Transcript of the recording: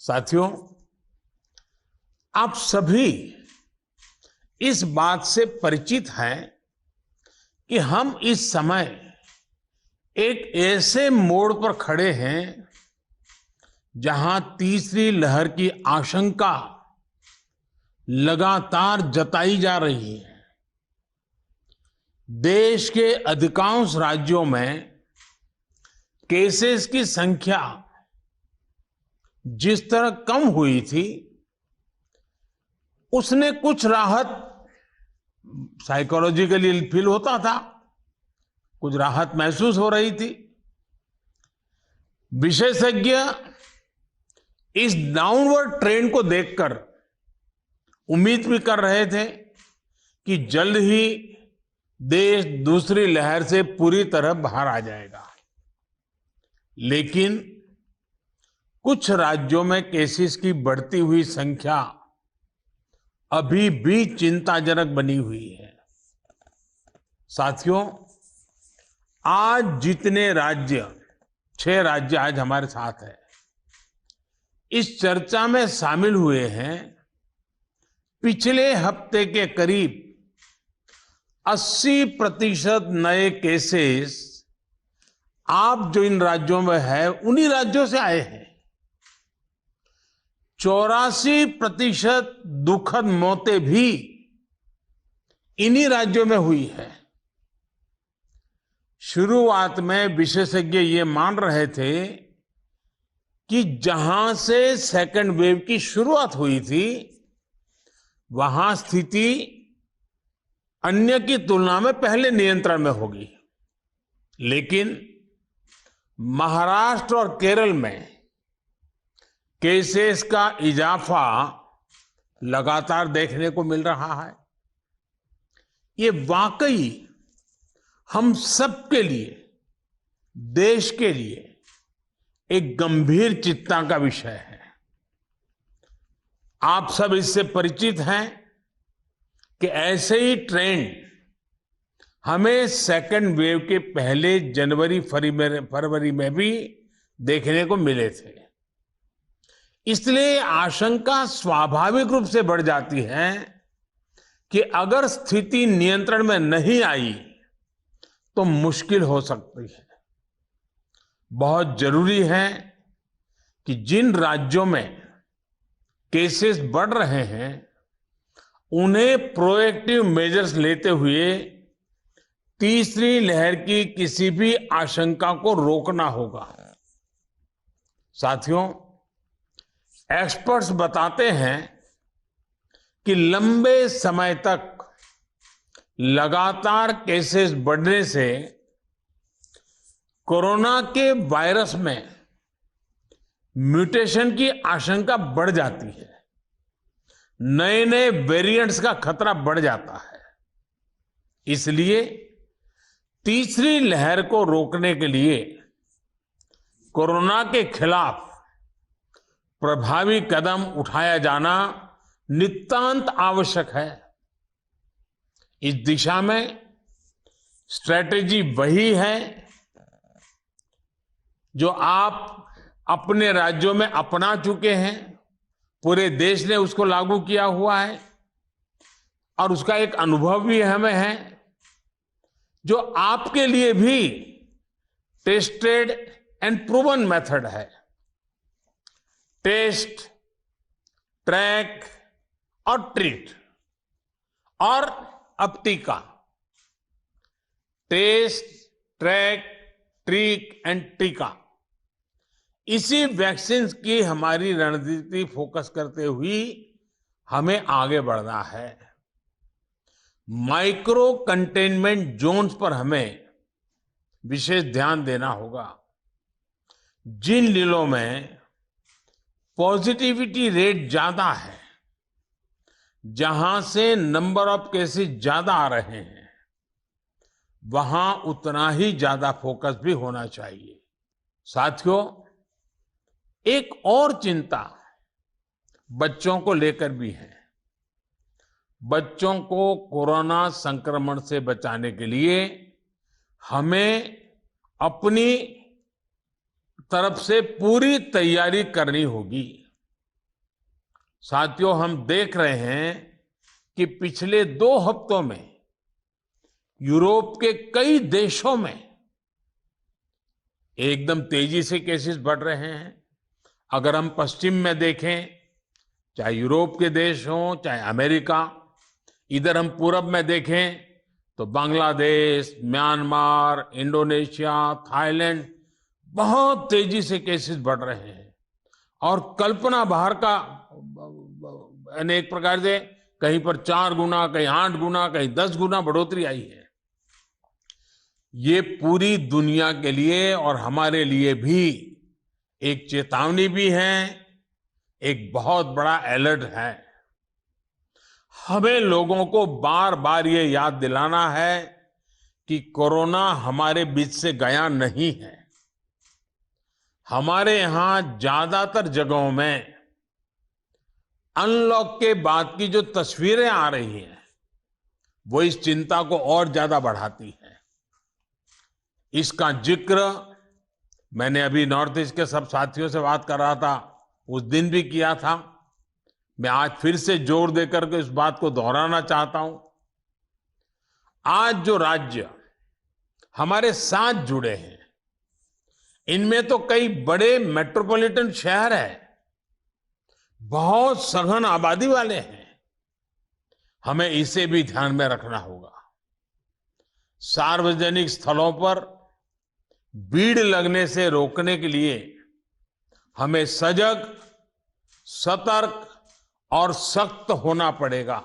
साथियों, आप सभी इस बात से परिचित हैं कि हम इस समय एक ऐसे मोड़ पर खड़े हैं जहां तीसरी लहर की आशंका लगातार जताई जा रही है। देश के अधिकांश राज्यों में केसेस की संख्या जिस तरह कम हुई थी, उसने कुछ राहत साइकोलॉजिकली फील होता था, कुछ राहत महसूस हो रही थी। विशेषज्ञ इस डाउनवर्ड ट्रेंड को देखकर उम्मीद भी कर रहे थे कि जल्द ही देश दूसरी लहर से पूरी तरह बाहर आ जाएगा। लेकिन कुछ राज्यों में केसेस की बढ़ती हुई संख्या अभी भी चिंताजनक बनी हुई है। साथियों, आज जितने राज्य 6 राज्य आज हमारे साथ है, इस चर्चा में शामिल हुए हैं, पिछले हफ्ते के करीब 80% नए केसेस आप जो इन राज्यों में है उन्हीं राज्यों से आए हैं। 84% दुखद मौतें भी इन्हीं राज्यों में हुई है। शुरुआत में विशेषज्ञ ये मान रहे थे कि जहां से सेकंड वेव की शुरुआत हुई थी, वहां स्थिति अन्य की तुलना में पहले नियंत्रण में होगी। लेकिन महाराष्ट्र और केरल में केसेस का इजाफा लगातार देखने को मिल रहा है। ये वाकई हम सबके लिए, देश के लिए एक गंभीर चिंता का विषय है। आप सब इससे परिचित हैं कि ऐसे ही ट्रेंड हमें सेकंड वेव के पहले जनवरी फरवरी में भी देखने को मिले थे। इसलिए आशंका स्वाभाविक रूप से बढ़ जाती है कि अगर स्थिति नियंत्रण में नहीं आई तो मुश्किल हो सकती है। बहुत जरूरी है कि जिन राज्यों में केसेस बढ़ रहे हैं, उन्हें प्रोएक्टिव मेजर्स लेते हुए तीसरी लहर की किसी भी आशंका को रोकना होगा। साथियों, एक्सपर्ट्स बताते हैं कि लंबे समय तक लगातार केसेस बढ़ने से कोरोना के वायरस में म्यूटेशन की आशंका बढ़ जाती है। नए नए वेरिएंट्स का खतरा बढ़ जाता है। इसलिए तीसरी लहर को रोकने के लिए कोरोना के खिलाफ प्रभावी कदम उठाया जाना नितांत आवश्यक है। इस दिशा में स्ट्रैटेजी वही है जो आप अपने राज्यों में अपना चुके हैं। पूरे देश ने उसको लागू किया हुआ है और उसका एक अनुभव भी हमें है, जो आपके लिए भी टेस्टेड एंड प्रूवन मेथड है। टेस्ट, ट्रैक और ट्रीट, और अब टीका। टेस्ट, ट्रैक, ट्रीट एंड टीका, इसी वैक्सीन की हमारी रणनीति फोकस करते हुए हमें आगे बढ़ना है। माइक्रो कंटेनमेंट जोन्स पर हमें विशेष ध्यान देना होगा। जिन जिलों में पॉजिटिविटी रेट ज्यादा है, जहां से नंबर ऑफ केसेस ज्यादा आ रहे हैं, वहां उतना ही ज्यादा फोकस भी होना चाहिए। साथियों, एक और चिंता बच्चों को लेकर भी है। बच्चों को कोरोना संक्रमण से बचाने के लिए हमें अपनी तरफ से पूरी तैयारी करनी होगी। साथियों, हम देख रहे हैं कि पिछले 2 हफ्तों में यूरोप के कई देशों में एकदम तेजी से केसेस बढ़ रहे हैं। अगर हम पश्चिम में देखें, चाहे यूरोप के देश हों, चाहे अमेरिका, इधर हम पूरब में देखें तो बांग्लादेश, म्यांमार, इंडोनेशिया, थाईलैंड, बहुत तेजी से केसेस बढ़ रहे हैं। और कल्पना बाहर का, यानी एक प्रकार से कहीं पर 4 गुना, कहीं 8 गुना, कहीं 10 गुना बढ़ोतरी आई है। ये पूरी दुनिया के लिए और हमारे लिए भी एक चेतावनी भी है, एक बहुत बड़ा अलर्ट है। हमें लोगों को बार बार ये याद दिलाना है कि कोरोना हमारे बीच से गया नहीं है। हमारे यहां ज्यादातर जगहों में अनलॉक के बाद की जो तस्वीरें आ रही हैं, वो इस चिंता को और ज्यादा बढ़ाती है। इसका जिक्र मैंने अभी नॉर्थ ईस्ट के सब साथियों से बात कर रहा था, उस दिन भी किया था। मैं आज फिर से जोर देकर के इस बात को दोहराना चाहता हूं। आज जो राज्य हमारे साथ जुड़े हैं, इनमें तो कई बड़े मेट्रोपॉलिटन शहर हैं, बहुत सघन आबादी वाले हैं। हमें इसे भी ध्यान में रखना होगा। सार्वजनिक स्थलों पर भीड़ लगने से रोकने के लिए हमें सजग, सतर्क और सख्त होना पड़ेगा।